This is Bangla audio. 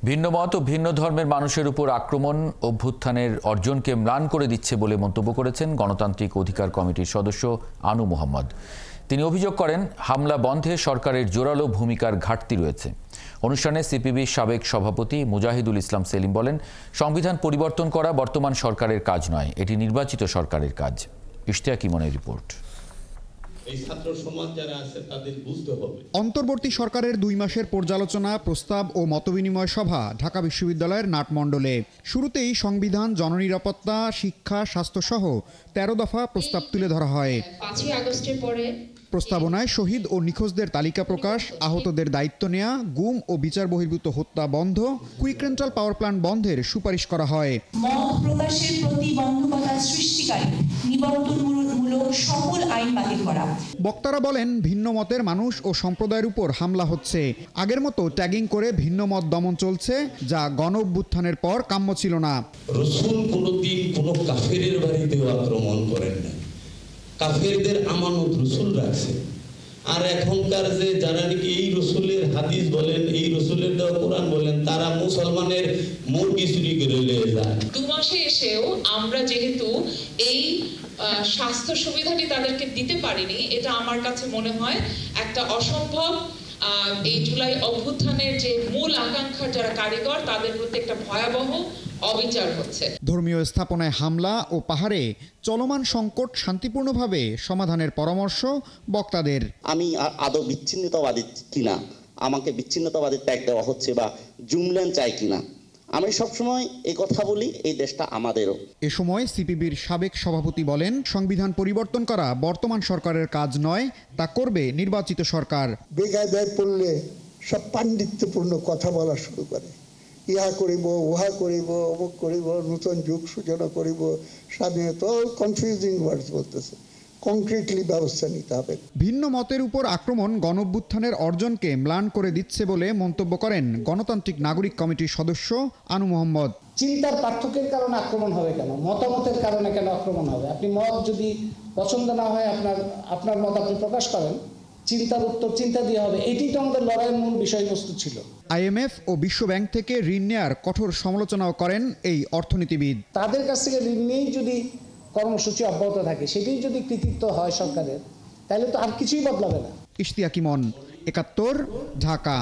ভিন্নমত ও ভিন্ন ধর্মের মানুষের উপর আক্রমণ অভ্যুত্থানের অর্জনকে ম্লান করে দিচ্ছে বলে মন্তব্য করেছেন গণতান্ত্রিক অধিকার কমিটির সদস্য আনু মোহাম্মদ। তিনি অভিযোগ করেন, হামলা বন্ধে সরকারের জোরালো ভূমিকার ঘাটতি রয়েছে। অনুষ্ঠানে সিপিবির সাবেক সভাপতি মুজাহিদুল ইসলাম সেলিম বলেন, সংবিধান পরিবর্তন করা বর্তমান সরকারের কাজ নয়, এটি নির্বাচিত সরকারের কাজ। ইশতিয়াক ইমনের রিপোর্ট। অন্তর্বর্তী সরকারের 2 মাসের পর্যালোচনা, প্রস্তাব ও মতবিনিময় সভা ঢাকা বিশ্ববিদ্যালয়ের নাটমণ্ডলে। শুরুতেই সংবিধান, জননিরাপত্তা, শিক্ষা, স্বাস্থ্যসহ 13 দফা প্রস্তাব তুলে ধরা হয়। 5ই আগস্টের পরে প্রস্তাবনায় শহীদ ও নিখোঁজদের তালিকা প্রকাশ, আহতদের দায়িত্ব নেওয়া, গুম ও বিচার বহির্ভূত হত্যা বন্ধ, কুইক রেন্টাল পাওয়ার প্ল্যান্ট বন্ধের সুপারিশ করা হয়। মত প্রকাশের প্রতিবন্ধকতা সৃষ্টিকারী নিবন্ধনমূলক সকল আইন বাতিল করা। বক্তারা বলেন, ভিন্ন মতের মানুষ ও সম্প্রদায়ের উপর হামলা হচ্ছে। আগের মতো ট্যাগিং করে ভিন্ন মত দমন চলছে, যা গণ অভ্যুত্থানের পর কাম্য ছিল না। রাসূল কোনদিন কোন কাফেরের বাড়িতে আক্রমণ করেন না। কাফেরদের আমানত রাসূল রাখছে। আর এখনকার যে যারা নাকি এই রাসূলের হাদিস বলেন, এই রাসূলের দেওয়া কোরআন বলেন, তারা মুসলমানের মুরগি চুরি করে নিয়ে যায়। 2 মাসে এসেও আমরা যেহেতু এই স্বাস্থ্য সুবিধাটি তাদেরকে দিতে পারিনি, এটা আমার কাছে মনে হয় একটা অসম্ভব। এই জুলাই অভ্যুত্থানের যে মূল আকাঙ্ক্ষার যারা কারিগর, তাদের প্রতি একটা ভয়াবহ অবিচার হচ্ছে। ধর্মীয় স্থাপনায় হামলা ও পাহাড়ে চলমান সংকট শান্তিপূর্ণভাবে সমাধানের পরামর্শ বক্তাদের। আমি আদৌ বিচ্ছিন্নতাবাদী কিনা, আমাকে বিচ্ছিন্নতাবাদী ট্যাগ দেওয়া হচ্ছে বা জুমল্যান্ড চাই কিনা, আমি সবসময় এই কথা বলি, এই দেশটা আমাদেরও। এ সময় সিপিবির সাবেক সভাপতি বলেন, সংবিধান পরিবর্তন করা বর্তমান সরকারের কাজ নয়, তা করবে নির্বাচিত সরকার। বেকায়দায় পড়লে সব পাণ্ডিত্যপূর্ণ কথা বলা শুরু করে, ইহা করিব, উহা করিব, অমুক করিব, নতুন যুগ সূচনা করিব, স্বাধীনতা, কনফিউজিং ওয়ার্ডস বলতেছে। কংক্রিটলি ব্যবস্থা নিতে হবে। ভিন্ন মতের উপর আক্রমণ গণঅভ্যুত্থানের অর্জনকে ম্লান করে দিচ্ছে বলে মন্তব্য করেন গণতান্ত্রিক নাগরিক কমিটির সদস্য আনু মোহাম্মদ। চিন্তার পার্থক্যের কারণে আক্রমণ হবে কেন? মতামতের কারণে কেন আক্রমণ হবে? আপনি মত যদি পছন্দ না হয়, আপনার মত আপনি প্রকাশ করেন, চিন্তার উত্তর চিন্তা দিয়ে হবে। এটি তো আমাদের লড়াইয়ের মূল বিষয়বস্তু ছিল। IMF ও বিশ্ব ব্যাংক থেকে ঋণ নেয়ার কঠোর সমালোচনাও করেন এই অর্থনীতিবিদ। তাদের কাছ থেকে ঋণ নিয়েই যদি কর্মসূচি অব্যাহত থাকে, সেটাই যদি কৃতিত্ব হয় সরকারের, তাহলে তো আর কিছুই বদলাবে না। ইশতিয়াক ইমন, 71, ঢাকা।